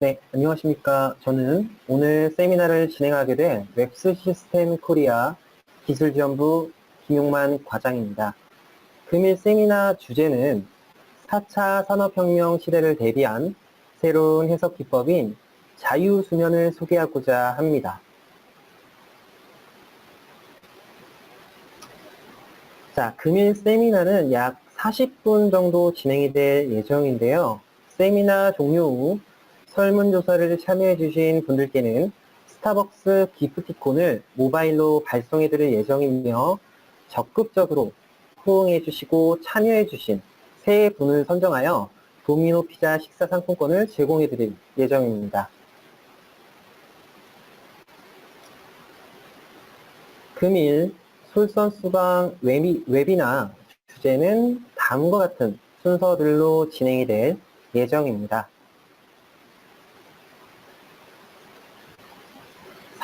네, 안녕하십니까. 저는 오늘 세미나를 진행하게 된 웹스 시스템 코리아 기술지원부 김용만 과장입니다. 금일 세미나 주제는 4차 산업혁명 시대를 대비한 새로운 해석 기법인 자유수면을 소개하고자 합니다. 자, 금일 세미나는 약 40분 정도 진행이 될 예정인데요. 세미나 종료 후 설문조사를 참여해주신 분들께는 스타벅스 기프티콘을 모바일로 발송해드릴 예정이며 적극적으로 호응해주시고 참여해주신 3분을 선정하여 도미노 피자 식사 상품권을 제공해드릴 예정입니다. 금일 솔선수강 웨비나 주제는 다음과 같은 순서들로 진행이 될 예정입니다.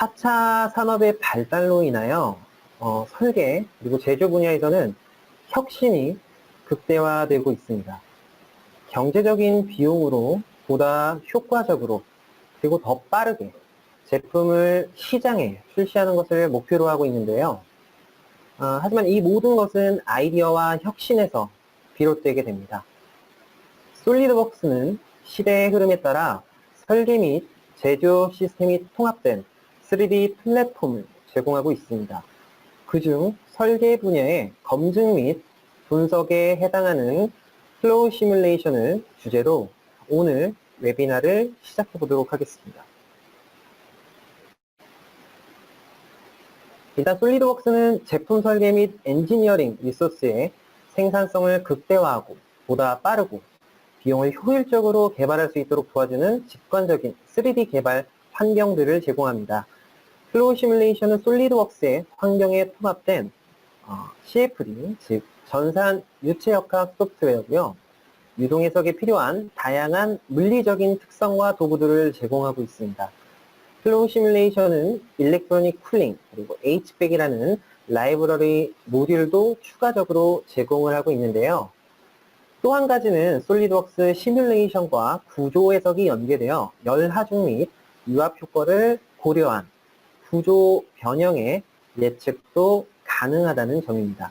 4차 산업의 발달로 인하여 설계 그리고 제조 분야에서는 혁신이 극대화되고 있습니다. 경제적인 비용으로 보다 효과적으로 그리고 더 빠르게 제품을 시장에 출시하는 것을 목표로 하고 있는데요. 하지만 이 모든 것은 아이디어와 혁신에서 비롯되게 됩니다. 솔리드웍스는 시대의 흐름에 따라 설계 및 제조 시스템이 통합된 3D 플랫폼을 제공하고 있습니다. 그중 설계 분야의 검증 및 분석에 해당하는 플로우 시뮬레이션을 주제로 오늘 웨비나를 시작해 보도록 하겠습니다. 일단 솔리드웍스는 제품 설계 및 엔지니어링 리소스의 생산성을 극대화하고 보다 빠르고 비용을 효율적으로 개발할 수 있도록 도와주는 직관적인 3D 개발 환경들을 제공합니다. 플로우 시뮬레이션은 솔리드웍스의 환경에 통합된 CFD, 즉 전산 유체역학 소프트웨어고요. 유동 해석에 필요한 다양한 물리적인 특성과 도구들을 제공하고 있습니다. 플로우 시뮬레이션은 일렉트로닉 쿨링 그리고 HBAC이라는 라이브러리 모듈도 추가적으로 제공을 하고 있는데요. 또 한 가지는 솔리드웍스 시뮬레이션과 구조 해석이 연계되어 열하중 및 유압 효과를 고려한 구조 변형의 예측도 가능하다는 점입니다.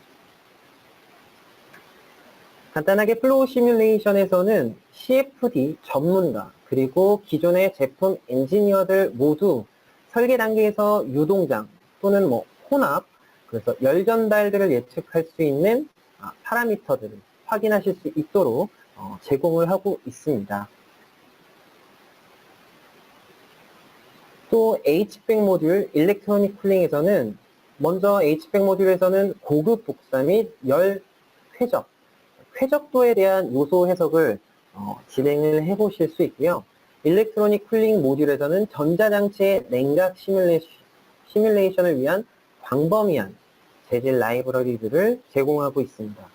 간단하게 플로우 시뮬레이션에서는 CFD 전문가 그리고 기존의 제품 엔지니어들 모두 설계 단계에서 유동장 또는 혼합, 그래서 열 전달들을 예측할 수 있는 파라미터들을 확인하실 수 있도록 제공을 하고 있습니다. 또 HBAC 모듈 일렉트로닉 쿨링에서는 먼저 HBAC 모듈에서는 고급 복사 및 열 쾌적도에 대한 요소 해석을 진행을 해보실 수 있고요. 일렉트로닉 쿨링 모듈에서는 전자장치의 냉각 시뮬레이션을 위한 광범위한 재질 라이브러리들을 제공하고 있습니다.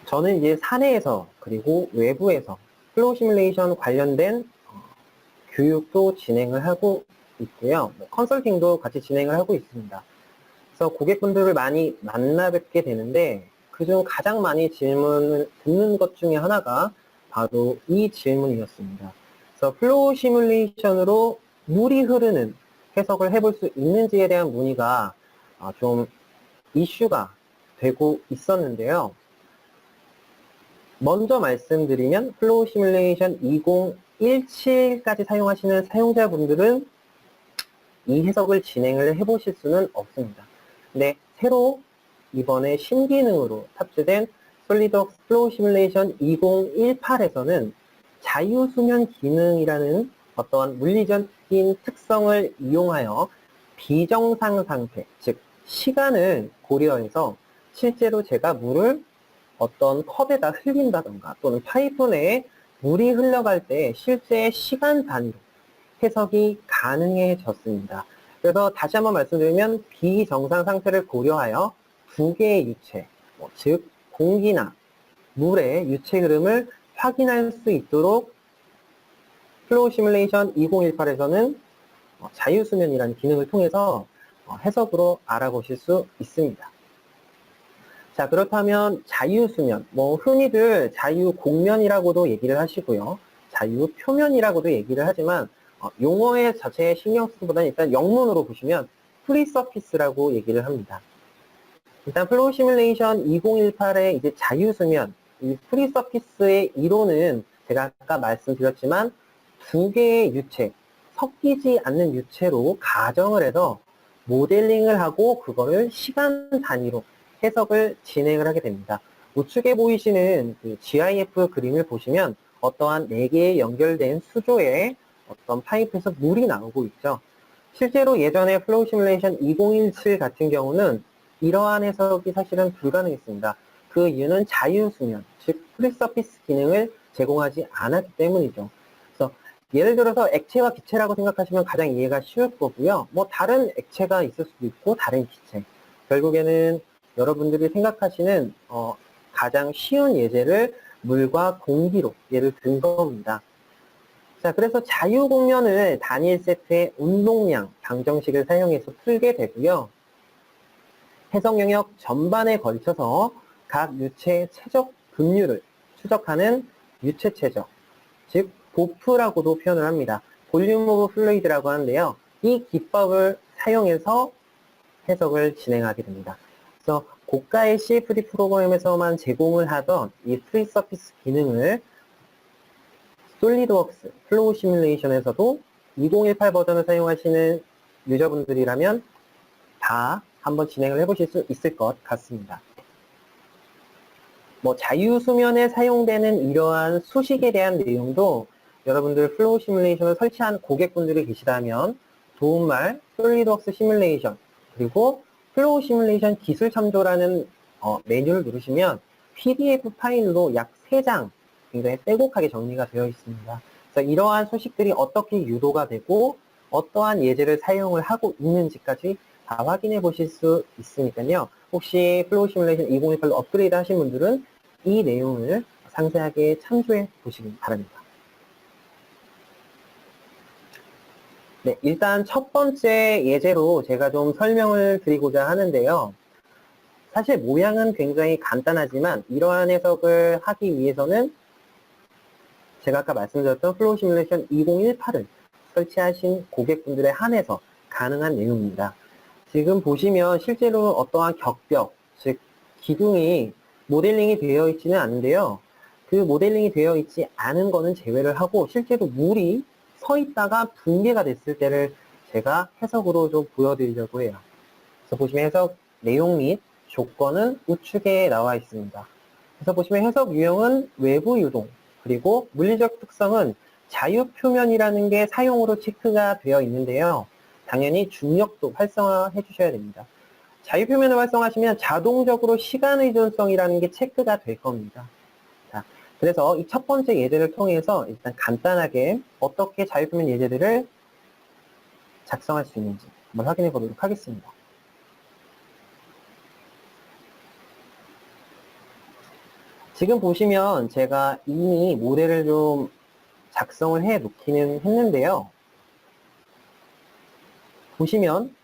저는 이제 사내에서 그리고 외부에서 플로우 시뮬레이션 관련된 교육도 진행을 하고 있고요. 컨설팅도 같이 진행을 하고 있습니다. 그래서 고객분들을 많이 만나 뵙게 되는데 그중 가장 많이 질문을 듣는 것 중에 하나가 바로 이 질문이었습니다. 그래서 플로우 시뮬레이션으로 물이 흐르는 해석을 해볼 수 있는지에 대한 문의가 좀 이슈가 되고 있었는데요. 먼저 말씀드리면 플로우 시뮬레이션 2017까지 사용하시는 사용자분들은 이 해석을 진행을 해보실 수는 없습니다. 근데 새로 이번에 신기능으로 탑재된 솔리드웍스 플로우 시뮬레이션 2018에서는 자유수면 기능이라는 어떠한 물리적인 특성을 이용하여 비정상 상태, 즉 시간을 고려해서 실제로 제가 물을 어떤 컵에다 흘린다던가 또는 파이프 내에 물이 흘러갈 때 실제 시간 단위로 해석이 가능해졌습니다. 그래서 다시 한번 말씀드리면 비정상 상태를 고려하여 두 개의 유체, 즉 공기나 물의 유체 흐름을 확인할 수 있도록 플로우 시뮬레이션 2018에서는 자유수면이라는 기능을 통해서 해석으로 알아보실 수 있습니다. 자, 그렇다면 자유수면, 뭐 흔히들 자유곡면이라고도 얘기를 하시고요. 자유표면이라고도 얘기를 하지만 용어의 자체에 신경 쓰기보다는 일단 영문으로 보시면 프리서피스라고 얘기를 합니다. 일단 플로우 시뮬레이션 2018의 이제 자유수면, 이 프리서피스의 이론은 제가 아까 말씀드렸지만 두 개의 유체, 섞이지 않는 유체로 가정을 해서 모델링을 하고 그거를 시간 단위로 해석을 진행을 하게 됩니다. 우측에 보이시는 그 GIF 그림을 보시면 어떠한 4개의 연결된 수조에 어떤 파이프에서 물이 나오고 있죠. 실제로 예전에 플로우 시뮬레이션 2017 같은 경우는 이러한 해석이 사실은 불가능했습니다. 그 이유는 자유수면, 즉 프리서피스 기능을 제공하지 않았기 때문이죠. 그래서 예를 들어서 액체와 기체라고 생각하시면 가장 이해가 쉬울 거고요. 뭐 다른 액체가 있을 수도 있고 다른 기체. 결국에는 여러분들이 생각하시는 가장 쉬운 예제를 물과 공기로 예를 든 겁니다. 자, 그래서 자유공면을 단일 세트의 운동량 방정식을 사용해서 풀게 되고요. 해석 영역 전반에 걸쳐서 각 유체의 최적 급률을 추적하는 유체 최적, 즉 보프라고도 표현을 합니다. 볼륨 오브 플루이드라고 하는데요. 이 기법을 사용해서 해석을 진행하게 됩니다. 그래서 고가의 CFD 프로그램에서만 제공을 하던 이 프리서피스 기능을 솔리드웍스 플로우 시뮬레이션에서도 2018 버전을 사용하시는 유저분들이라면 다 한번 진행을 해보실 수 있을 것 같습니다. 뭐 자유수면에 사용되는 이러한 수식에 대한 내용도 여러분들 플로우 시뮬레이션을 설치한 고객분들이 계시다면 도움말 솔리드웍스 시뮬레이션 그리고 플로우 시뮬레이션 기술 참조라는 메뉴를 누르시면 PDF 파일로 약 3장 굉장히 빼곡하게 정리가 되어 있습니다. 그래서 이러한 소식들이 어떻게 유도가 되고 어떠한 예제를 사용을 하고 있는지까지 다 확인해 보실 수 있으니까요. 혹시 플로우 시뮬레이션 2018로 업그레이드 하신 분들은 이 내용을 상세하게 참조해 보시기 바랍니다. 네, 일단 첫 번째 예제로 제가 좀 설명을 드리고자 하는데요. 사실 모양은 굉장히 간단하지만 이러한 해석을 하기 위해서는 제가 아까 말씀드렸던 플로우 시뮬레이션 2018을 설치하신 고객분들에 한해서 가능한 내용입니다. 지금 보시면 실제로 어떠한 격벽, 즉 기둥이 모델링이 되어 있지는 않은데요. 그 모델링이 되어 있지 않은 거는 제외를 하고 실제로 물이 서 있다가 붕괴가 됐을 때를 제가 해석으로 좀 보여드리려고 해요. 그래서 보시면 해석 내용 및 조건은 우측에 나와 있습니다. 그래서 보시면 해석 유형은 외부 유동, 그리고 물리적 특성은 자유표면이라는 게 사용으로 체크가 되어 있는데요. 당연히 중력도 활성화해 주셔야 됩니다. 자유표면을 활성화하시면 자동적으로 시간의존성이라는 게 체크가 될 겁니다. 자, 그래서 이 첫 번째 예제를 통해서 일단 간단하게 어떻게 자유표면 예제들을 작성할 수 있는지 한번 확인해 보도록 하겠습니다. 지금 보시면 제가 이미 모델을 좀 작성을 해 놓기는 했는데요. 보시면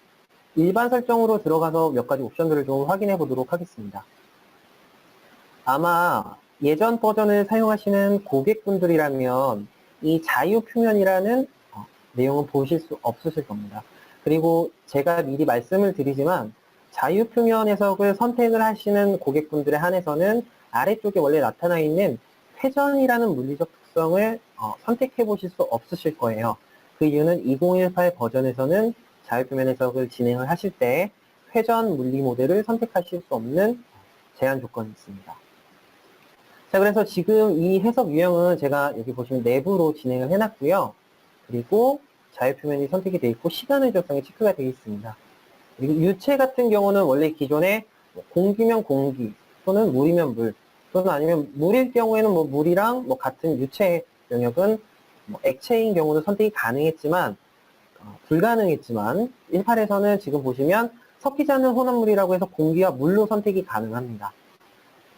일반 설정으로 들어가서 몇 가지 옵션들을 좀 확인해 보도록 하겠습니다. 아마 예전 버전을 사용하시는 고객분들이라면 이 자유표면이라는 내용은 보실 수 없으실 겁니다. 그리고 제가 미리 말씀을 드리지만 자유표면 해석을 선택을 하시는 고객분들에 한해서는 아래쪽에 원래 나타나 있는 회전이라는 물리적 특성을 선택해 보실 수 없으실 거예요. 그 이유는 2018 버전에서는 자유표면 해석을 진행을 하실 때 회전 물리 모델을 선택하실 수 없는 제한 조건이 있습니다. 자, 그래서 지금 이 해석 유형은 제가 여기 보시면 내부로 진행을 해놨고요. 그리고 자유표면이 선택이 되어 있고 시간의 조성이 체크가 되어 있습니다. 그리고 유체 같은 경우는 원래 기존에 공기면 공기 또는 물이면 물 또는 아니면 물일 경우에는 뭐 물이랑 뭐 같은 유체 영역은 뭐 액체인 경우는 선택이 가능했지만 불가능했지만 18에서는 지금 보시면 섞이지 않는 혼합물이라고 해서 공기와 물로 선택이 가능합니다.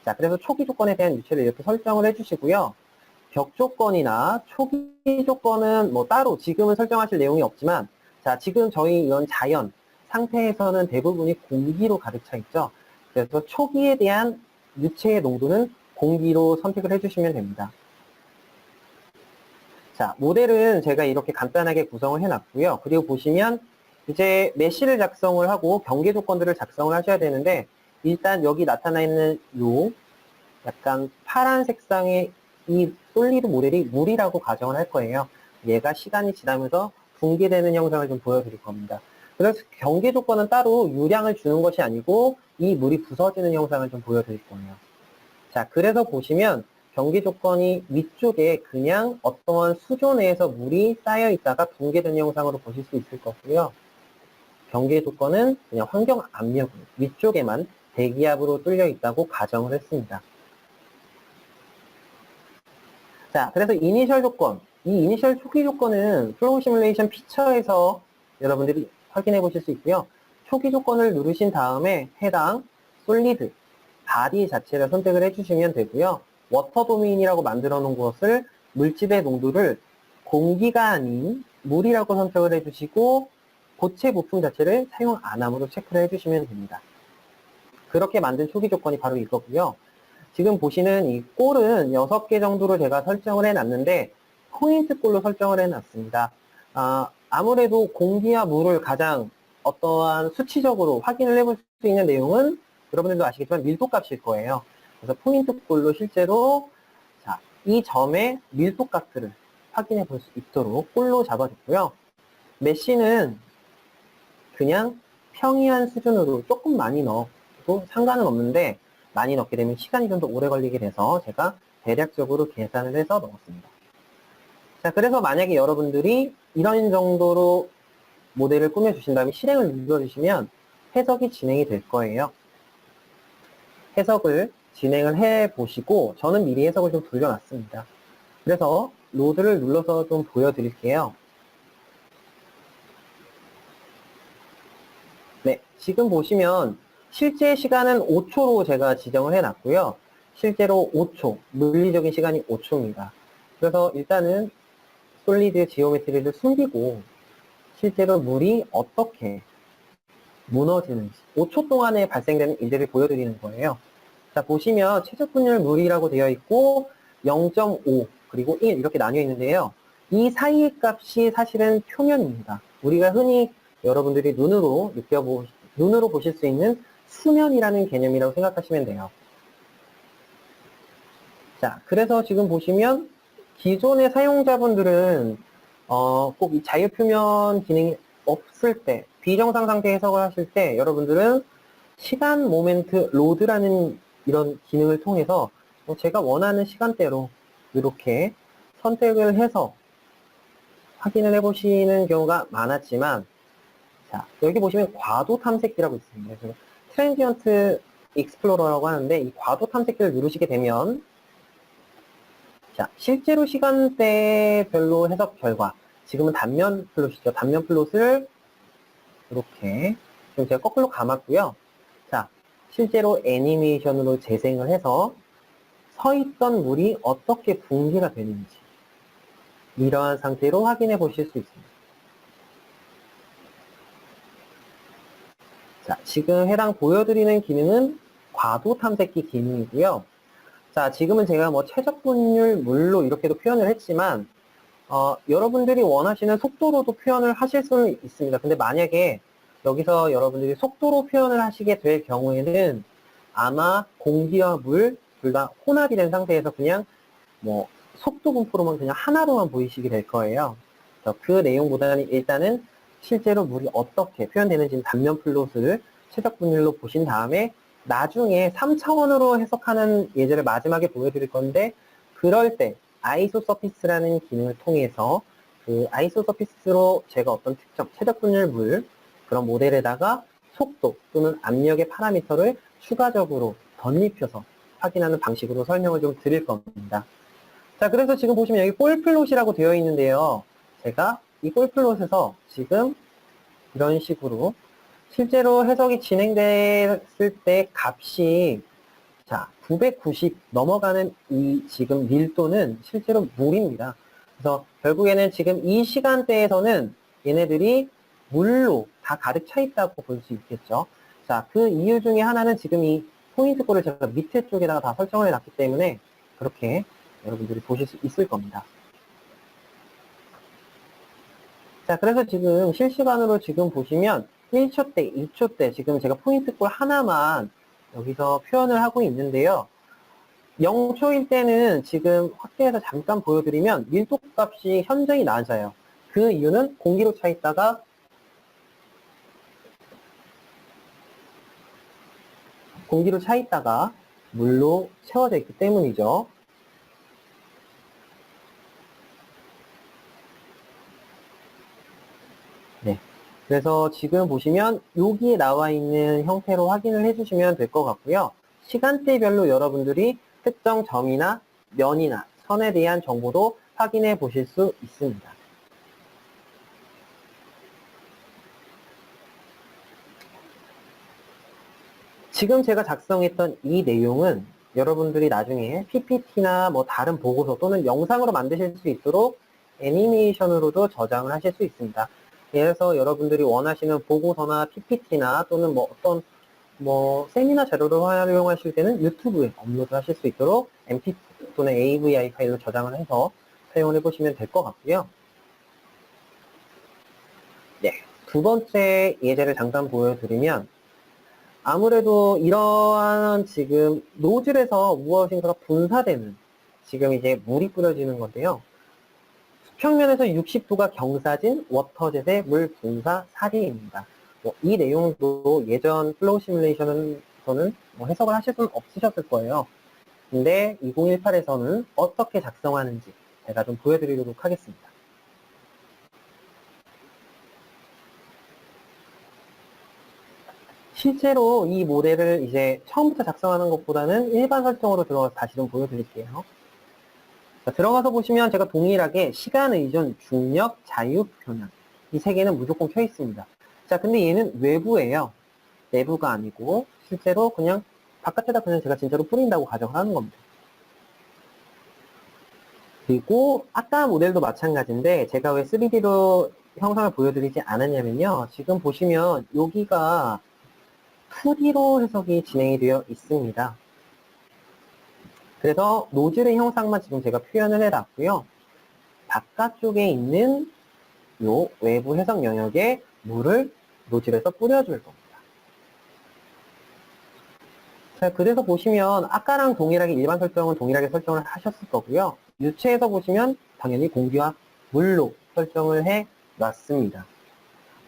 자, 그래서 초기 조건에 대한 유체를 이렇게 설정을 해주시고요. 벽 조건이나 초기 조건은 뭐 따로 지금은 설정하실 내용이 없지만 자, 지금 저희 이런 자연 상태에서는 대부분이 공기로 가득 차 있죠. 그래서 초기에 대한 유체의 농도는 공기로 선택을 해주시면 됩니다. 자, 모델은 제가 이렇게 간단하게 구성을 해놨고요. 그리고 보시면 이제 메쉬를 작성을 하고 경계 조건들을 작성을 하셔야 되는데, 일단 여기 나타나 있는 요 약간 파란 색상의 이 솔리드 모델이 물이라고 가정을 할 거예요. 얘가 시간이 지나면서 붕괴되는 형상을 좀 보여드릴 겁니다. 그래서 경계 조건은 따로 유량을 주는 것이 아니고 이 물이 부서지는 형상을 좀 보여드릴 거예요. 자, 그래서 보시면 경계 조건이 위쪽에 그냥 어떠한 수조 내에서 물이 쌓여 있다가 붕괴되는 형상으로 보실 수 있을 거고요. 경계 조건은 그냥 환경 압력 위쪽에만 대기압으로 뚫려 있다고 가정을 했습니다. 자, 그래서 이니셜 조건, 이 이니셜 초기 조건은 플로우 시뮬레이션 피처에서 여러분들이 확인해 보실 수 있고요. 초기 조건을 누르신 다음에 해당 솔리드, 바디 자체를 선택을 해주시면 되고요. 워터 도메인이라고 만들어 놓은 것을 물질의 농도를 공기가 아닌 물이라고 선택을 해주시고 고체 부품 자체를 사용 안 함으로 체크를 해주시면 됩니다. 그렇게 만든 초기 조건이 바로 이거고요. 지금 보시는 이 골은 6개 정도로 제가 설정을 해놨는데 포인트 골로 설정을 해놨습니다. 아무래도 공기와 물을 가장 어떠한 수치적으로 확인을 해볼 수 있는 내용은 여러분들도 아시겠지만 밀도값일 거예요. 그래서 포인트 골로 실제로 자, 이 점의 밀도값들을 확인해 볼 수 있도록 골로 잡아줬고요. 메쉬는 그냥 평이한 수준으로 조금 많이 넣어도 상관은 없는데 많이 넣게 되면 시간이 좀 더 오래 걸리게 돼서 제가 대략적으로 계산을 해서 넣었습니다. 자, 그래서 만약에 여러분들이 이런 정도로 모델을 꾸며주신 다음에 실행을 눌러주시면 해석이 진행이 될 거예요. 해석을 진행을 해보시고 저는 미리 해석을 좀 돌려놨습니다. 그래서 로드를 눌러서 좀 보여드릴게요. 네, 지금 보시면 실제 시간은 5초로 제가 지정을 해놨고요. 실제로 5초, 물리적인 시간이 5초입니다. 그래서 일단은 솔리드 지오메트리를 숨기고 실제로 물이 어떻게 무너지는지 5초 동안에 발생되는 일들을 보여드리는 거예요. 자, 보시면 최적 분율 물이라고 되어 있고 0.5 그리고 1 이렇게 나뉘어 있는데요. 이 사이의 값이 사실은 표면입니다. 우리가 흔히 여러분들이 눈으로 보실 수 있는 수면이라는 개념이라고 생각하시면 돼요. 자, 그래서 지금 보시면 기존의 사용자분들은 꼭 이 자유표면 기능이 없을 때, 비정상 상태 해석을 하실 때 여러분들은 시간 모멘트 로드라는 이런 기능을 통해서 제가 원하는 시간대로 이렇게 선택을 해서 확인을 해보시는 경우가 많았지만, 자, 여기 보시면 과도 탐색기라고 있습니다. 그래서 트랜지언트 익스플로러라고 하는데 이 과도 탐색기를 누르시게 되면 자, 실제로 시간대별로 해석 결과 지금은 단면 플롯이죠. 단면 플롯을 이렇게 지금 제가 거꾸로 감았고요. 자, 실제로 애니메이션으로 재생을 해서 서 있던 물이 어떻게 붕괴가 되는지 이러한 상태로 확인해 보실 수 있습니다. 자, 지금 해당 보여드리는 기능은 과도 탐색기 기능이고요. 자, 지금은 제가 뭐 최적 분율 물로 이렇게도 표현을 했지만 여러분들이 원하시는 속도로도 표현을 하실 수는 있습니다. 근데 만약에 여기서 여러분들이 속도로 표현을 하시게 될 경우에는 아마 공기와 물 둘 다 혼합이 된 상태에서 그냥 뭐 속도 분포로만 그냥 하나로만 보이시게 될 거예요. 그 내용보다는 일단은 실제로 물이 어떻게 표현되는지 단면 플롯을 최적 분율로 보신 다음에 나중에 3차원으로 해석하는 예제를 마지막에 보여드릴 건데 그럴 때 아이소 서피스라는 기능을 통해서 그 아이소 서피스로 제가 어떤 특정 최적 분율 물 그런 모델에다가 속도 또는 압력의 파라미터를 추가적으로 덧입혀서 확인하는 방식으로 설명을 좀 드릴 겁니다. 자, 그래서 지금 보시면 여기 골플롯이라고 되어 있는데요. 제가 이 골플롯에서 지금 이런 식으로 실제로 해석이 진행됐을 때 값이 자, 990 넘어가는 이 지금 밀도는 실제로 물입니다. 그래서 결국에는 지금 이 시간대에서는 얘네들이 물로 다 가득 차 있다고 볼 수 있겠죠. 자, 그 이유 중에 하나는 지금 이 포인트 꼴을 제가 밑에 쪽에다가 다 설정을 해놨기 때문에 그렇게 여러분들이 보실 수 있을 겁니다. 자, 그래서 지금 실시간으로 지금 보시면 1초 때, 2초 때 지금 제가 포인트 꼴 하나만 여기서 표현을 하고 있는데요. 0초일 때는 지금 확대해서 잠깐 보여드리면 밀도 값이 현저히 낮아요. 그 이유는 공기로 차 있다가 물로 채워져 있기 때문이죠. 네. 그래서 지금 보시면 여기에 나와 있는 형태로 확인을 해주시면 될 것 같고요. 시간대별로 여러분들이 특정 점이나 면이나 선에 대한 정보도 확인해 보실 수 있습니다. 지금 제가 작성했던 이 내용은 여러분들이 나중에 PPT나 뭐 다른 보고서 또는 영상으로 만드실 수 있도록 애니메이션으로도 저장을 하실 수 있습니다. 그래서 여러분들이 원하시는 보고서나 PPT나 또는 뭐 어떤 세미나 자료를 활용하실 때는 유튜브에 업로드 하실 수 있도록 MP4 또는 AVI 파일로 저장을 해서 사용을 해보시면 될 것 같고요. 네. 두 번째 예제를 잠깐 보여드리면 아무래도 이러한 지금 노즐에서 무엇인가가 분사되는 지금 이제 물이 뿌려지는 건데요. 수평면에서 60도가 경사진 워터젯의 물 분사 사진입니다. 이 내용도 예전 플로우 시뮬레이션에서는 해석을 하실 수는 없으셨을 거예요. 근데 2018에서는 어떻게 작성하는지 제가 좀 보여드리도록 하겠습니다. 실제로 이 모델을 이제 처음부터 작성하는 것보다는 일반 설정으로 들어가서 다시 좀 보여드릴게요. 자, 들어가서 보시면 제가 동일하게 시간 의존, 중력, 자유, 평양 이 세 개는 무조건 켜 있습니다. 자, 근데 얘는 외부예요. 내부가 아니고 실제로 그냥 바깥에다 그냥 제가 진짜로 뿌린다고 가정을 하는 겁니다. 그리고 아까 모델도 마찬가지인데 제가 왜 3D로 형상을 보여드리지 않았냐면요. 지금 보시면 여기가 2D로 해석이 진행이 되어 있습니다. 그래서 노즐의 형상만 지금 제가 표현을 해놨고요. 바깥쪽에 있는 요 외부 해석 영역에 물을 노즐에서 뿌려줄 겁니다. 자, 그래서 보시면 아까랑 동일하게 일반 설정은 동일하게 설정을 하셨을 거고요. 유체에서 보시면 당연히 공기와 물로 설정을 해 놨습니다.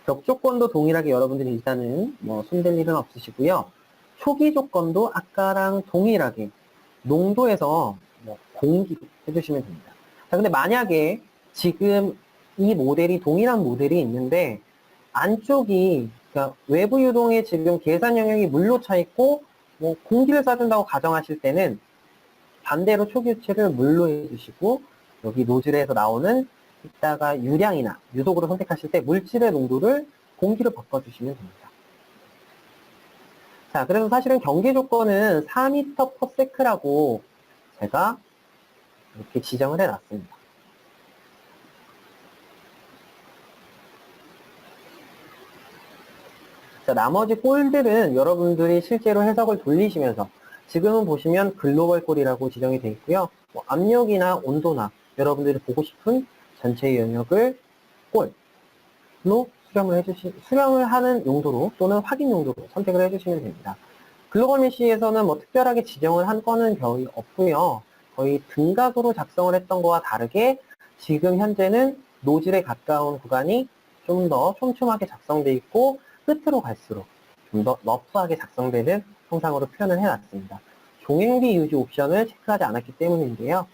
적 조건도 동일하게 여러분들이 일단은 손댈 일은 없으시고요. 초기 조건도 아까랑 동일하게 농도에서 공기로 해주시면 됩니다. 자, 근데 만약에 지금 이 모델이 동일한 모델이 있는데 안쪽이 그러니까 외부 유동의 지금 계산 영역이 물로 차 있고 공기를 쏴준다고 가정하실 때는 반대로 초기 유체를 물로 해주시고 여기 노즐에서 나오는 이따가 유량이나 유속으로 선택하실 때 물질의 농도를 공기로 바꿔주시면 됩니다. 자, 그래서 사실은 경계 조건은 4m/s라고 제가 이렇게 지정을 해놨습니다. 자, 나머지 꼴들은 여러분들이 실제로 해석을 돌리시면서 지금은 보시면 글로벌 꼴이라고 지정이 되어 있고요. 압력이나 온도나 여러분들이 보고 싶은 전체 영역을 꼴로 수령을 하는 용도로 또는 확인 용도로 선택을 해주시면 됩니다. 글로벌 메시에서는 특별하게 지정을 한 건은 거의 없고요. 거의 등각으로 작성을 했던 거와 다르게 지금 현재는 노즐에 가까운 구간이 좀 더 촘촘하게 작성되어 있고 끝으로 갈수록 좀 더 러프하게 작성되는 형상으로 표현을 해놨습니다. 종횡비 유지 옵션을 체크하지 않았기 때문인데요.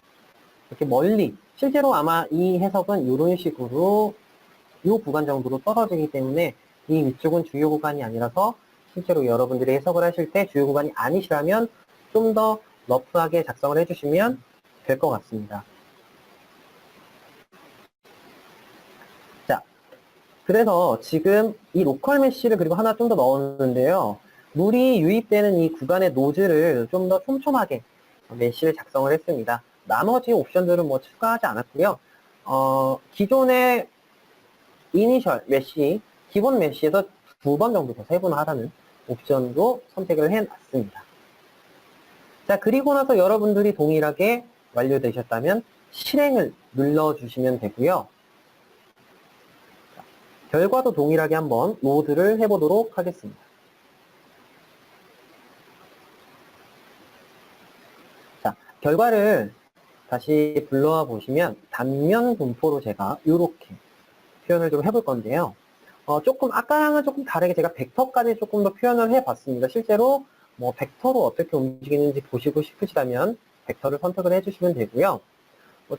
이렇게 멀리 실제로 아마 이 해석은 이런 식으로 이 구간 정도로 떨어지기 때문에 이 위쪽은 주요 구간이 아니라서 실제로 여러분들이 해석을 하실 때 주요 구간이 아니시라면 좀 더 러프하게 작성을 해주시면 될 것 같습니다. 자, 그래서 지금 이 로컬 메쉬를 그리고 하나 좀 더 넣었는데요. 물이 유입되는 이 구간의 노즐을 좀 더 촘촘하게 메쉬를 작성을 했습니다. 나머지 옵션들은 추가하지 않았고요. 기존의 이니셜 메쉬, 기본 메쉬에서 2번 정도 더 세분화하라는 옵션도 선택을 해놨습니다. 자, 그리고 나서 여러분들이 동일하게 완료되셨다면 실행을 눌러주시면 되고요. 자, 결과도 동일하게 한번 로드를 해보도록 하겠습니다. 자, 결과를 다시 불러와 보시면 단면 분포로 제가 이렇게 표현을 좀 해볼 건데요. 조금 아까랑은 조금 다르게 제가 벡터까지 조금 더 표현을 해봤습니다. 실제로 뭐 벡터로 어떻게 움직이는지 보시고 싶으시다면 벡터를 선택을 해주시면 되고요.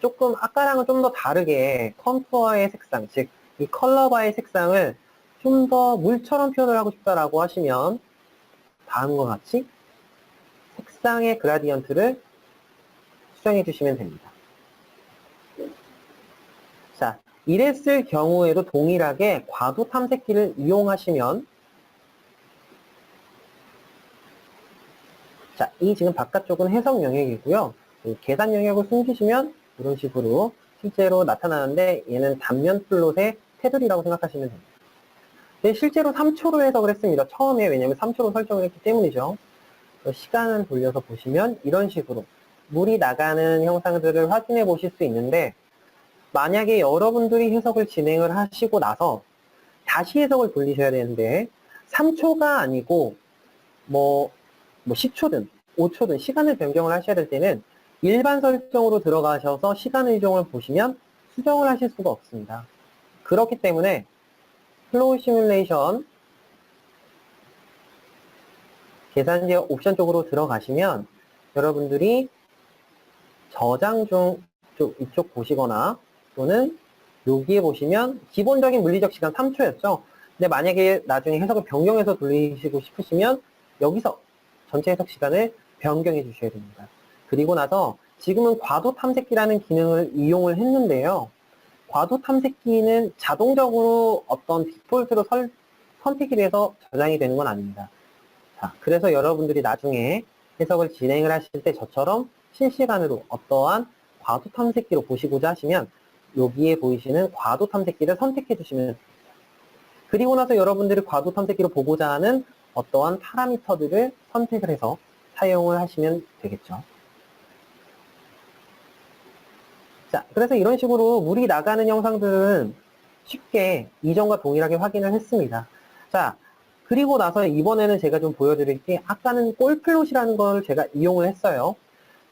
조금 아까랑은 좀 더 다르게 컨투어의 색상, 즉 이 컬러바의 색상을 좀 더 물처럼 표현을 하고 싶다라고 하시면 다음과 같이 색상의 그라디언트를 수정해 주시면 됩니다. 자, 이랬을 경우에도 동일하게 과도 탐색기를 이용하시면, 자, 이 지금 바깥쪽은 해석 영역이고요. 계산 영역을 숨기시면 이런 식으로 실제로 나타나는데 얘는 단면 플롯의 테두리라고 생각하시면 됩니다. 근데 실제로 3초로 해석을 했습니다. 처음에 왜냐면 3초로 설정을 했기 때문이죠. 시간을 돌려서 보시면 이런 식으로 물이 나가는 형상들을 확인해 보실 수 있는데, 만약에 여러분들이 해석을 진행을 하시고 나서 다시 해석을 돌리셔야 되는데 3초가 아니고 뭐 10초든 5초든 시간을 변경을 하셔야 될 때는 일반 설정으로 들어가셔서 시간 의종을 보시면 수정을 하실 수가 없습니다. 그렇기 때문에 플로우 시뮬레이션 계산지 옵션 쪽으로 들어가시면 여러분들이 저장 중 이쪽 보시거나 또는 여기에 보시면 기본적인 물리적 시간 3초였죠. 근데 만약에 나중에 해석을 변경해서 돌리시고 싶으시면 여기서 전체 해석 시간을 변경해 주셔야 됩니다. 그리고 나서 지금은 과도 탐색기라는 기능을 이용을 했는데요. 과도 탐색기는 자동적으로 어떤 디폴트로 선택이 돼서 저장이 되는 건 아닙니다. 자, 그래서 여러분들이 나중에 해석을 진행을 하실 때 저처럼 실시간으로 어떠한 과도 탐색기로 보시고자 하시면 여기에 보이시는 과도 탐색기를 선택해 주시면 됩니다. 그리고 나서 여러분들이 과도 탐색기로 보고자 하는 어떠한 파라미터들을 선택을 해서 사용을 하시면 되겠죠. 자, 그래서 이런 식으로 물이 나가는 영상들은 쉽게 이전과 동일하게 확인을 했습니다. 자, 그리고 나서 이번에는 제가 좀 보여드릴 게, 아까는 골 플롯이라는 걸 제가 이용을 했어요.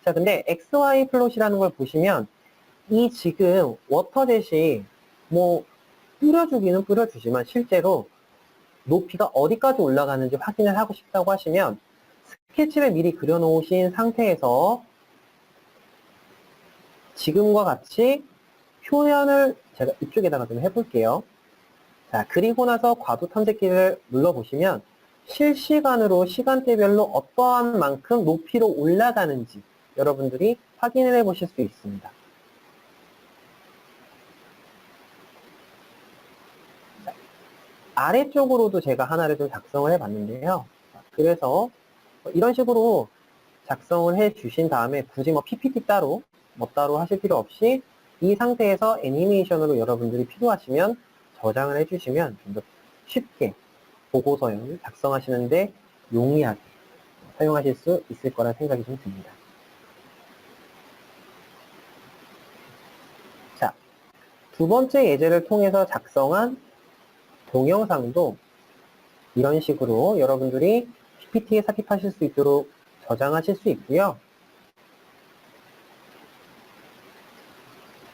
자, 근데 XY 플롯이라는 걸 보시면 이 지금 워터젯이 뭐 뿌려주기는 뿌려주지만 실제로 높이가 어디까지 올라가는지 확인을 하고 싶다고 하시면 스케치를 미리 그려놓으신 상태에서 지금과 같이 표현을 제가 이쪽에다가 좀 해볼게요. 자, 그리고 나서 과도 탐색기를 눌러보시면 실시간으로 시간대별로 어떠한 만큼 높이로 올라가는지 여러분들이 확인을 해보실 수 있습니다. 자, 아래쪽으로도 제가 하나를 좀 작성을 해봤는데요. 그래서 이런 식으로 작성을 해주신 다음에 굳이 뭐 PPT 따로 뭐 따로 하실 필요 없이 이 상태에서 애니메이션으로 여러분들이 필요하시면 저장을 해주시면 좀 더 쉽게 보고서를 작성하시는데 용이하게 사용하실 수 있을 거라 생각이 좀 듭니다. 자, 두 번째 예제를 통해서 작성한 동영상도 이런 식으로 여러분들이 PPT에 삽입하실 수 있도록 저장하실 수 있고요.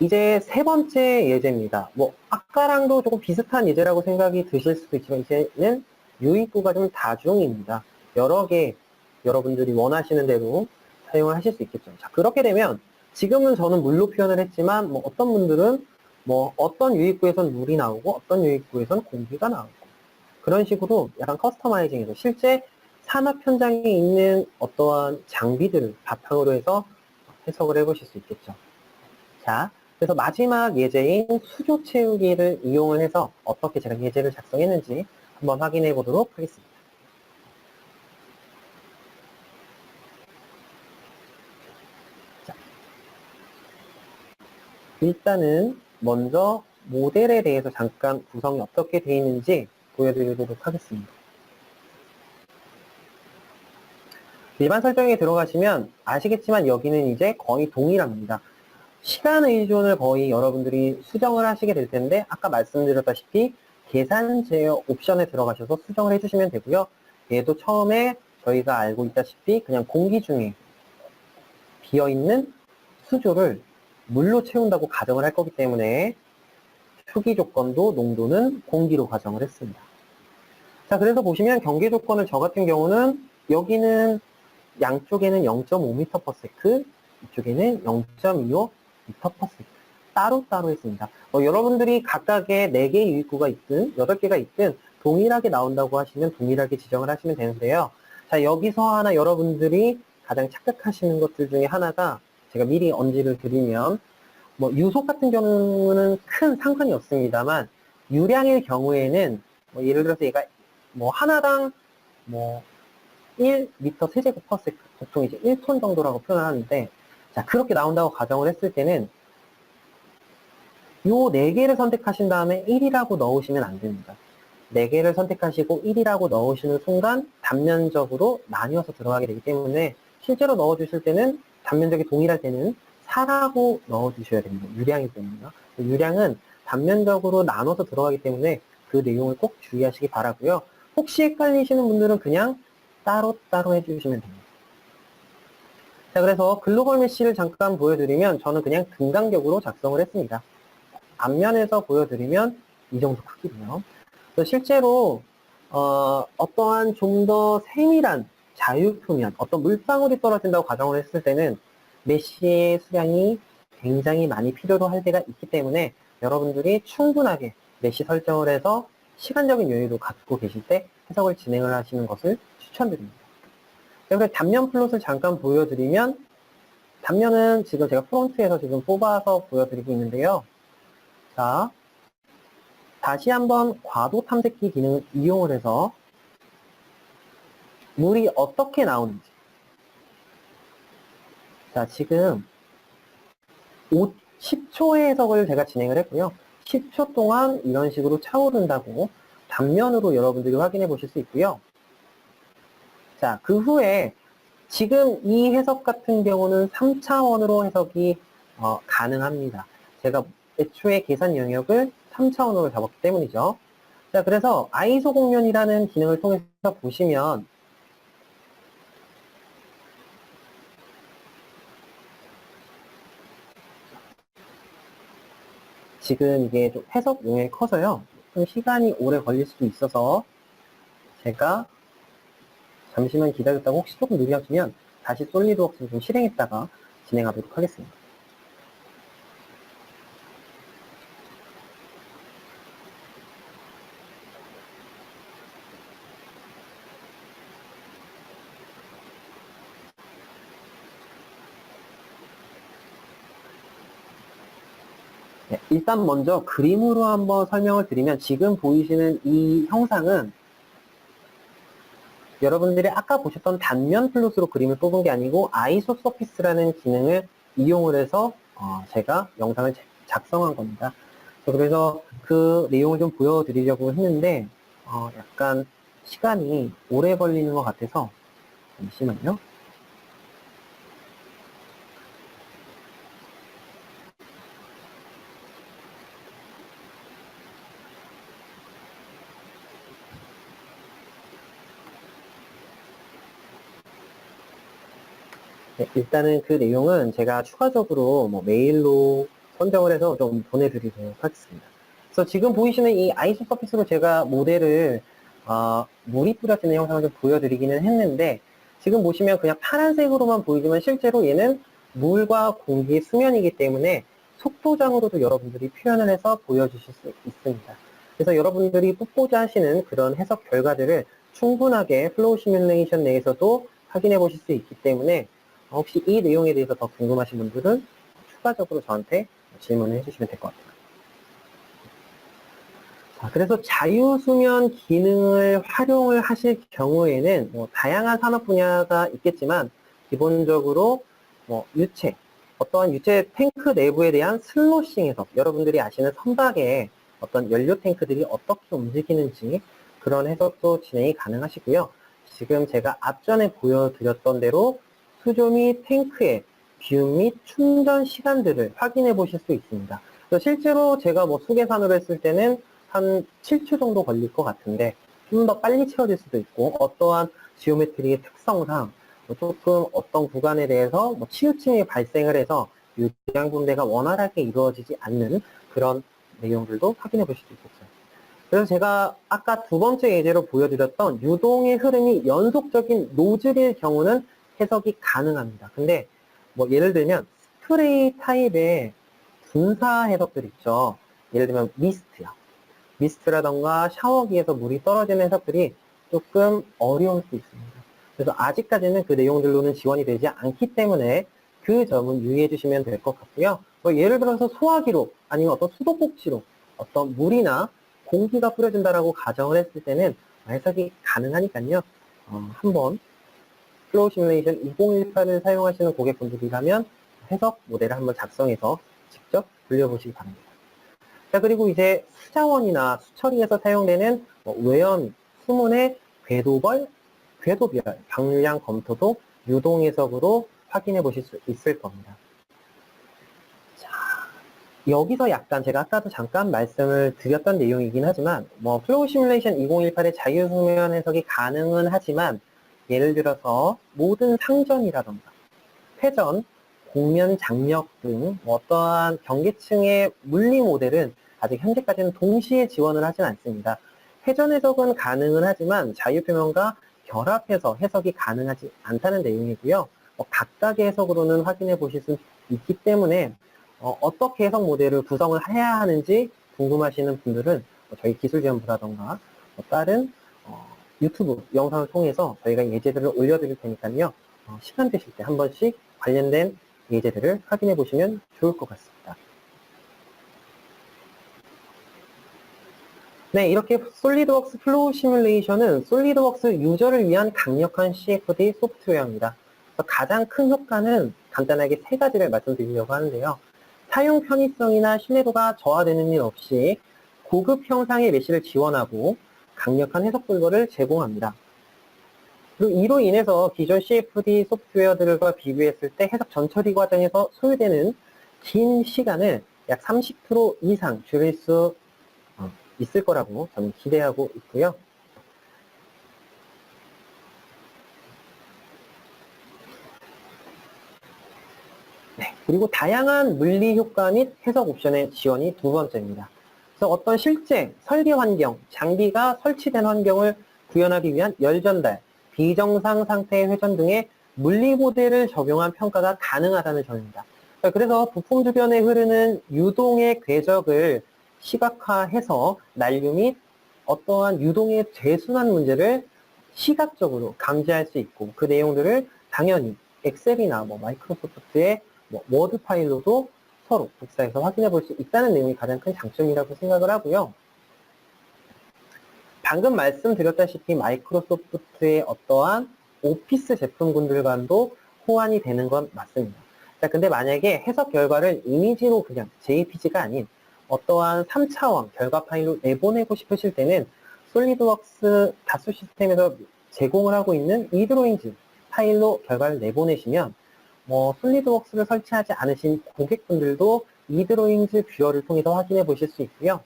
이제 세 번째 예제입니다. 뭐 아까랑도 조금 비슷한 예제라고 생각이 드실 수도 있지만 이제는 유입구가 좀 다중입니다. 여러 개 여러분들이 원하시는 대로 사용을 하실 수 있겠죠. 자, 그렇게 되면 지금은 저는 물로 표현을 했지만 뭐 어떤 분들은 뭐 어떤 유입구에선 물이 나오고 어떤 유입구에선 공기가 나오고 그런 식으로 약간 커스터마이징해서 실제 산업 현장에 있는 어떠한 장비들을 바탕으로 해서 해석을 해보실 수 있겠죠. 자, 그래서 마지막 예제인 수조 채우기를 이용을 해서 어떻게 제가 예제를 작성했는지 한번 확인해 보도록 하겠습니다. 자, 일단은 먼저 모델에 대해서 잠깐 구성이 어떻게 되어 있는지 보여드리도록 하겠습니다. 일반 설정에 들어가시면 아시겠지만 여기는 이제 거의 동일합니다. 시간 의존을 거의 여러분들이 수정을 하시게 될 텐데 아까 말씀드렸다시피 계산 제어 옵션에 들어가셔서 수정을 해주시면 되고요. 얘도 처음에 저희가 알고 있다시피 그냥 공기 중에 비어있는 수조를 물로 채운다고 가정을 할 거기 때문에 초기 조건도 농도는 공기로 가정을 했습니다. 자, 그래서 보시면 경계 조건을 저 같은 경우는 여기는 양쪽에는 0.5m/s, 이쪽에는 0.25 m/s 따로따로 했습니다. 여러분들이 각각의 4개의 유입구가 있든 8개가 있든 동일하게 나온다고 하시면 동일하게 지정을 하시면 되는데요. 자, 여기서 하나 여러분들이 가장 착각하시는 것들 중에 하나가 제가 미리 언지를 드리면 유속 같은 경우는 큰 상관이 없습니다만 유량일 경우에는 예를 들어서 얘가 하나당 1m 세제곱퍼세컨드, 보통 이제 1톤 정도라고 표현을 하는데, 자, 그렇게 나온다고 가정을 했을 때는 요 4개를 선택하신 다음에 1이라고 넣으시면 안 됩니다. 4개를 선택하시고 1이라고 넣으시는 순간 단면적으로 나뉘어서 들어가게 되기 때문에 실제로 넣어주실 때는 단면적이 동일할 때는 4라고 넣어주셔야 됩니다. 유량이기 때문에요. 유량은 단면적으로 나눠서 들어가기 때문에 그 내용을 꼭 주의하시기 바라고요. 혹시 헷갈리시는 분들은 그냥 따로따로 해주시면 됩니다. 자, 그래서 글로벌 메쉬를 잠깐 보여드리면 저는 그냥 등간격으로 작성을 했습니다. 앞면에서 보여드리면 이 정도 크기고요. 실제로 어떠한 좀 더 세밀한 자유표면, 어떤 물방울이 떨어진다고 가정을 했을 때는 메쉬의 수량이 굉장히 많이 필요로 할 때가 있기 때문에 여러분들이 충분하게 메쉬 설정을 해서 시간적인 여유도 갖고 계실 때 해석을 진행을 하시는 것을 추천드립니다. 그래서 단면 플롯을 잠깐 보여드리면, 단면은 지금 제가 프론트에서 지금 뽑아서 보여드리고 있는데요. 자, 다시 한번 과도 탐색기 기능을 이용을 해서 물이 어떻게 나오는지. 자, 지금 10초의 해석을 제가 진행을 했고요. 10초 동안 이런 식으로 차오른다고 단면으로 여러분들이 확인해 보실 수 있고요. 자, 그 후에 지금 이 해석 같은 경우는 3차원으로 해석이 가능합니다. 제가 애초에 계산 영역을 3차원으로 잡았기 때문이죠. 자, 그래서 아이소 공면이라는 기능을 통해서 보시면 지금 이게 좀 해석 용량이 커서요. 좀 시간이 오래 걸릴 수도 있어서 제가 잠시만 기다렸다가 혹시 조금 느려지면 다시 솔리드웍스를 좀 실행했다가 진행하도록 하겠습니다. 네, 일단 먼저 그림으로 한번 설명을 드리면 지금 보이시는 이 형상은 여러분들이 아까 보셨던 단면 플롯으로 그림을 뽑은 게 아니고 아이소 서피스라는 기능을 이용을 해서 제가 영상을 작성한 겁니다. 그래서 그 내용을 좀 보여드리려고 했는데 약간 시간이 오래 걸리는 것 같아서 잠시만요. 네, 일단은 그 내용은 제가 추가적으로 메일로 선정을 해서 좀 보내드리도록 하겠습니다. 그래서 지금 보이시는 이 아이소 서피스로 제가 모델을 물이 뿌려지는 영상을 좀 보여드리기는 했는데 지금 보시면 그냥 파란색으로만 보이지만 실제로 얘는 물과 공기의 수면이기 때문에 속도장으로도 여러분들이 표현을 해서 보여주실 수 있습니다. 그래서 여러분들이 뽑고자 하시는 그런 해석 결과들을 충분하게 플로우 시뮬레이션 내에서도 확인해 보실 수 있기 때문에 혹시 이 내용에 대해서 더 궁금하신 분들은 추가적으로 저한테 질문을 해주시면 될 것 같아요. 자, 그래서 자유수면 기능을 활용을 하실 경우에는 다양한 산업 분야가 있겠지만 기본적으로 유체, 어떠한 유체 탱크 내부에 대한 슬로싱 해석, 여러분들이 아시는 선박의 어떤 연료 탱크들이 어떻게 움직이는지 그런 해석도 진행이 가능하시고요. 지금 제가 앞전에 보여드렸던 대로 수조 및 탱크의 비움 및 충전 시간들을 확인해 보실 수 있습니다. 그래서 실제로 제가 뭐 수계산으로 했을 때는 한 7초 정도 걸릴 것 같은데 좀 더 빨리 채워질 수도 있고, 어떠한 지오메트리의 특성상 조금 어떤 구간에 대해서 치우침이 발생을 해서 유량 분배가 원활하게 이루어지지 않는 그런 내용들도 확인해 보실 수 있겠죠. 그래서 제가 아까 두 번째 예제로 보여드렸던 유동의 흐름이 연속적인 노즐일 경우는 해석이 가능합니다. 근데 뭐 예를 들면 스프레이 타입의 분사 해석들 있죠. 예를 들면 미스트요. 미스트라던가 샤워기에서 물이 떨어지는 해석들이 조금 어려울 수 있습니다. 그래서 아직까지는 그 내용들로는 지원이 되지 않기 때문에 그 점은 유의해 주시면 될 것 같고요. 뭐 예를 들어서 소화기로 아니면 어떤 수도꼭지로 어떤 물이나 공기가 뿌려진다라고 가정을 했을 때는 해석이 가능하니까요. 한번 플로우 시뮬레이션 2018을 사용하시는 고객분들이라면 해석 모델을 한번 작성해서 직접 돌려보시기 바랍니다. 자, 그리고 이제 수자원이나 수처리에서 사용되는 외연, 수문의 궤도별, 방류량 검토도 유동 해석으로 확인해 보실 수 있을 겁니다. 자, 여기서 약간 제가 아까도 잠깐 말씀을 드렸던 내용이긴 하지만 플로우 시뮬레이션 2018의 자유수면 해석이 가능은 하지만 예를 들어서 모든 상전이라던가 회전, 공면 장력 등 어떠한 경계층의 물리 모델은 아직 현재까지는 동시에 지원을 하진 않습니다. 회전 해석은 가능은 하지만 자유표면과 결합해서 해석이 가능하지 않다는 내용이고요. 각각의 해석으로는 확인해 보실 수 있기 때문에 어떻게 해석 모델을 구성을 해야 하는지 궁금하시는 분들은 저희 기술지원부라던가 다른 유튜브 영상을 통해서 저희가 예제들을 올려드릴 테니까요. 시간 되실 때 한 번씩 관련된 예제들을 확인해 보시면 좋을 것 같습니다. 네, 이렇게 솔리드웍스 플로우 시뮬레이션은 솔리드웍스 유저를 위한 강력한 CFD 소프트웨어입니다. 가장 큰 효과는 간단하게 세 가지를 말씀드리려고 하는데요. 사용 편의성이나 신뢰도가 저하되는 일 없이 고급 형상의 메시를 지원하고 강력한 해석 돌고를 제공합니다. 그리고 이로 인해서 기존 CFD 소프트웨어들과 비교했을 때 해석 전처리 과정에서 소요되는 긴 시간을 약 30% 이상 줄일 수 있을 거라고 저는 기대하고 있고요. 네, 그리고 다양한 물리 효과 및 해석 옵션의 지원이 두 번째입니다. 그래서 어떤 실제 설계 환경, 장비가 설치된 환경을 구현하기 위한 열 전달, 비정상 상태의 회전 등의 물리 모델을 적용한 평가가 가능하다는 점입니다. 그래서 부품 주변에 흐르는 유동의 궤적을 시각화해서 난류 및 어떠한 유동의 재순환 문제를 시각적으로 감지할 수 있고, 그 내용들을 당연히 엑셀이나 마이크로소프트의 워드 파일로도 서로 복사해서 확인해 볼 수 있다는 내용이 가장 큰 장점이라고 생각을 하고요. 방금 말씀드렸다시피 마이크로소프트의 어떠한 오피스 제품군들과도 호환이 되는 건 맞습니다. 자, 근데 만약에 해석 결과를 이미지로 그냥 JPG가 아닌 어떠한 3차원 결과 파일로 내보내고 싶으실 때는 솔리드웍스 다수 시스템에서 제공을 하고 있는 e드로잉즈 파일로 결과를 내보내시면 솔리드웍스를 설치하지 않으신 고객분들도 e드로잉즈 뷰어를 통해서 확인해 보실 수 있고요.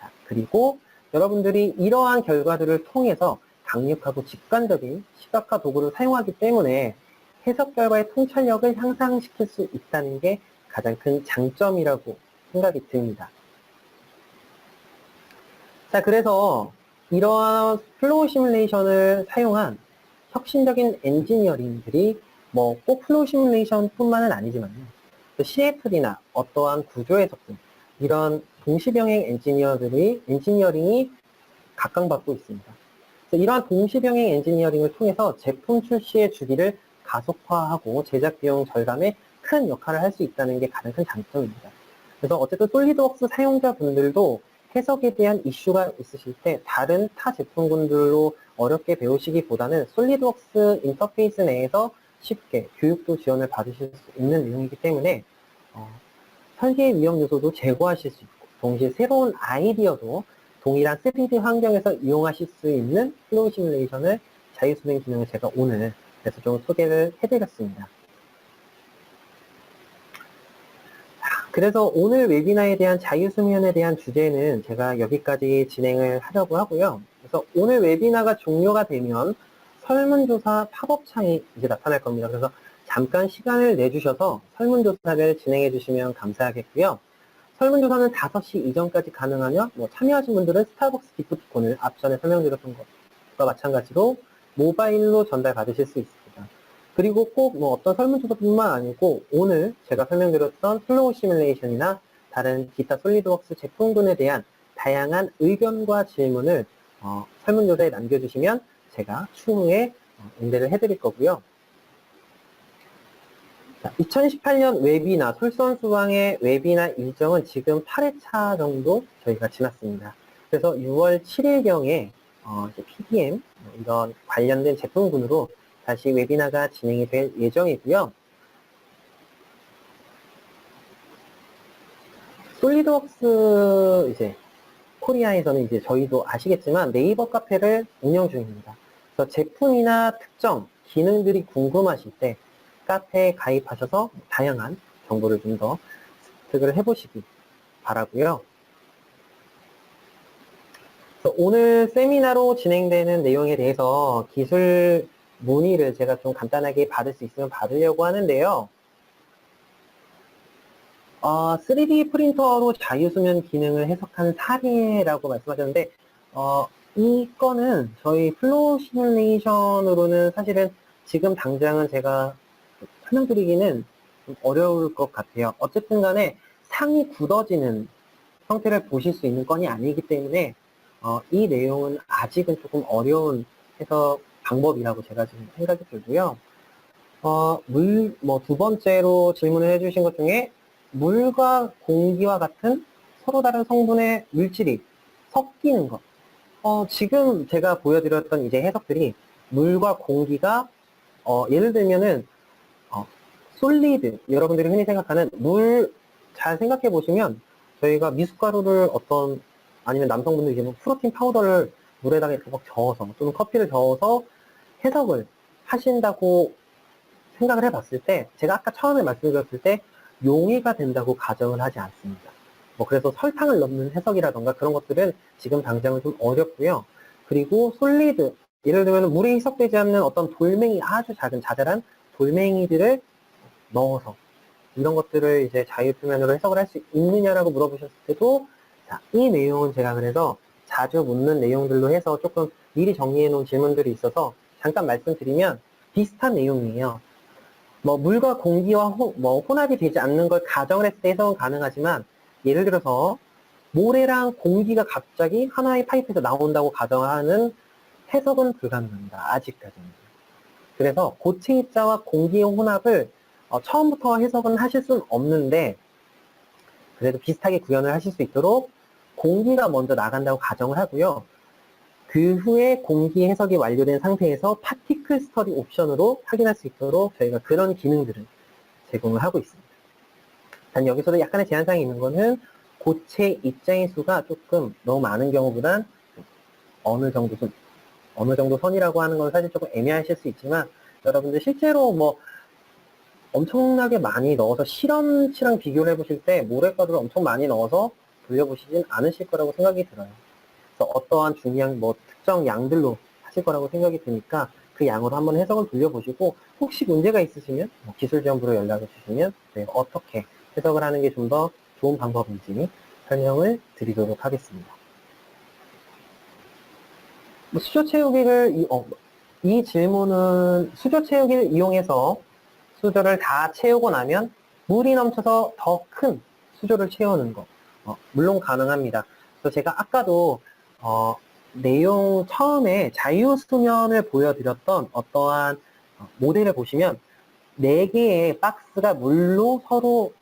자, 그리고 여러분들이 이러한 결과들을 통해서 강력하고 직관적인 시각화 도구를 사용하기 때문에 해석 결과의 통찰력을 향상시킬 수 있다는 게 가장 큰 장점이라고 생각이 듭니다. 자, 그래서 이러한 플로우 시뮬레이션을 사용한 혁신적인 엔지니어링들이 꼭 플로우 시뮬레이션 뿐만은 아니지만 CFD나 어떠한 구조 해석 등 이런 동시병행 엔지니어링이 각광받고 있습니다. 이러한 동시병행 엔지니어링을 통해서 제품 출시의 주기를 가속화하고 제작 비용 절감에 큰 역할을 할 수 있다는 게 가장 큰 장점입니다. 그래서 어쨌든 솔리드웍스 사용자분들도 해석에 대한 이슈가 있으실 때 다른 타 제품군들로 어렵게 배우시기보다는 솔리드웍스 인터페이스 내에서 쉽게 교육도 지원을 받으실 수 있는 내용이기 때문에 설계 위험 요소도 제거하실 수 있고, 동시에 새로운 아이디어도 동일한 3D 환경에서 이용하실 수 있는 플로우 시뮬레이션을 자유수면 기능을 제가 오늘 그래서 좀 소개를 해드렸습니다. 그래서 오늘 웨비나에 대한 자유수면에 대한 주제는 제가 여기까지 진행을 하려고 하고요. 그래서 오늘 웨비나가 종료가 되면 설문조사 팝업창이 이제 나타날 겁니다. 그래서 잠깐 시간을 내주셔서 설문조사를 진행해 주시면 감사하겠고요. 설문조사는 5시 이전까지 가능하며 참여하신 분들은 스타벅스 기프티콘을 앞전에 설명드렸던 것과 마찬가지로 모바일로 전달 받으실 수 있습니다. 그리고 꼭 어떤 설문조사뿐만 아니고 오늘 제가 설명드렸던 플로우 시뮬레이션이나 다른 기타 솔리드웍스 제품군에 대한 다양한 의견과 질문을 설문조사에 남겨주시면 제가 추후에 응대를 해드릴 거고요. 2018년 웨비나, 솔선수강의 웨비나 일정은 지금 8회차 정도 저희가 지났습니다. 그래서 6월 7일경에 PDM 이런 관련된 제품군으로 다시 웨비나가 진행이 될 예정이고요. 솔리드웍스 이제 코리아에서는 이제 저희도 아시겠지만 네이버 카페를 운영 중입니다. 그래서 제품이나 특정 기능들이 궁금하실 때 카페에 가입하셔서 다양한 정보를 좀 더 습득을 해보시기 바라고요. 그래서 오늘 세미나로 진행되는 내용에 대해서 기술 문의를 제가 좀 간단하게 받을 수 있으면 받으려고 하는데요. 3D 프린터로 자유수면 기능을 해석한 사례라고 말씀하셨는데 이 건은 저희 플로우 시뮬레이션으로는 사실은 지금 당장은 제가 설명드리기는 좀 어려울 것 같아요. 어쨌든 간에 상이 굳어지는 형태를 보실 수 있는 건이 아니기 때문에 이 내용은 아직은 조금 어려운 해석 방법이라고 제가 지금 생각이 들고요. 두 번째로 질문을 해주신 것 중에 물과 공기와 같은 서로 다른 성분의 물질이 섞이는 것. 지금 제가 보여드렸던 이제 해석들이 물과 공기가 예를 들면은 솔리드, 여러분들이 흔히 생각하는 물, 잘 생각해 보시면 저희가 미숫가루를 아니면 남성분들이 이제 프로틴 파우더를 물에다가 이렇게 막 저어서 또는 커피를 저어서 해석을 하신다고 생각을 해봤을 때 제가 아까 처음에 말씀드렸을 때 용해가 된다고 가정을 하지 않습니다. 그래서 설탕을 넣는 해석이라던가 그런 것들은 지금 당장은 좀 어렵고요. 그리고 솔리드, 예를 들면 물에 희석되지 않는 어떤 돌멩이, 아주 작은 자잘한 돌멩이들을 넣어서 이런 것들을 이제 자유표면으로 해석을 할 수 있느냐라고 물어보셨을 때도 이 내용은 제가 그래서 자주 묻는 내용들로 해서 조금 미리 정리해 놓은 질문들이 있어서 잠깐 말씀드리면 비슷한 내용이에요. 물과 공기와 혼합이 되지 않는 걸 가정을 했을 때 해석은 가능하지만 예를 들어서 모래랑 공기가 갑자기 하나의 파이프에서 나온다고 가정하는 해석은 불가능합니다. 아직까지는. 그래서 고체 입자와 공기의 혼합을 처음부터 해석은 하실 수는 없는데 그래도 비슷하게 구현을 하실 수 있도록 공기가 먼저 나간다고 가정을 하고요. 그 후에 공기 해석이 완료된 상태에서 파티클 스터디 옵션으로 확인할 수 있도록 저희가 그런 기능들을 제공을 하고 있습니다. 단 여기서도 약간의 제한사항이 있는 거는 고체 입자의 수가 조금 너무 많은 경우보단 어느 정도 선이라고 하는 건 사실 조금 애매하실 수 있지만 여러분들 실제로 엄청나게 많이 넣어서 실험치랑 비교를 해보실 때 모래가루를 엄청 많이 넣어서 돌려보시진 않으실 거라고 생각이 들어요. 그래서 어떠한 중량, 특정 양들로 하실 거라고 생각이 드니까 그 양으로 한번 해석을 돌려보시고 혹시 문제가 있으시면 기술지원부로 연락을 주시면 저희가 어떻게 해석을 하는 게 좀 더 좋은 방법인지 설명을 드리도록 하겠습니다. 수조 채우기를, 이 질문은 수조 채우기를 이용해서 수조를 다 채우고 나면 물이 넘쳐서 더 큰 수조를 채우는 거 물론 가능합니다. 그래서 제가 아까도 내용 처음에 자유수면을 보여드렸던 어떠한 모델을 보시면 4개의 박스가 물로 서로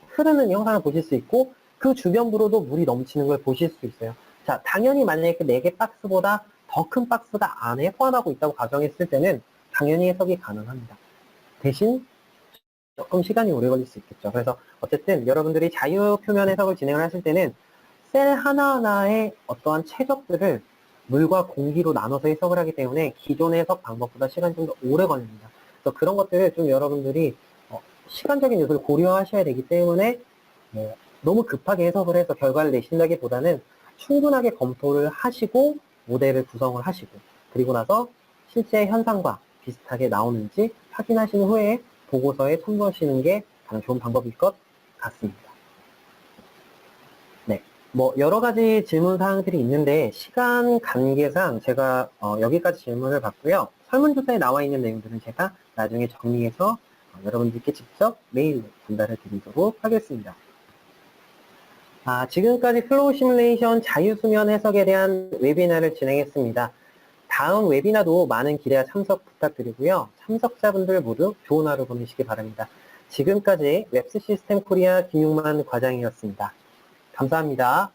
흐르는 영상을 보실 수 있고 그 주변부로도 물이 넘치는 걸 보실 수 있어요. 자, 당연히 만약에 그 4개 박스보다 더 큰 박스가 안에 포함하고 있다고 가정했을 때는 당연히 해석이 가능합니다. 대신 조금 시간이 오래 걸릴 수 있겠죠. 그래서 어쨌든 여러분들이 자유표면 해석을 진행을 하실 때는 셀 하나하나의 어떠한 최적들을 물과 공기로 나눠서 해석을 하기 때문에 기존의 해석 방법보다 시간이 좀 더 오래 걸립니다. 그래서 그런 것들을 좀 여러분들이 시간적인 요소를 고려하셔야 되기 때문에 너무 급하게 해석을 해서 결과를 내신다기보다는 충분하게 검토를 하시고 모델을 구성을 하시고 그리고 나서 실제 현상과 비슷하게 나오는지 확인하신 후에 보고서에 첨부하시는 게 가장 좋은 방법일 것 같습니다. 네, 여러 가지 질문 사항들이 있는데 시간 관계상 제가 여기까지 질문을 받고요. 설문조사에 나와 있는 내용들은 제가 나중에 정리해서 여러분들께 직접 메일로 전달해 드리도록 하겠습니다. 지금까지 플로우 시뮬레이션 자유수면 해석에 대한 웨비나를 진행했습니다. 다음 웨비나도 많은 기대와 참석 부탁드리고요. 참석자분들 모두 좋은 하루 보내시기 바랍니다. 지금까지 웹스 시스템 코리아 김용만 과장이었습니다. 감사합니다.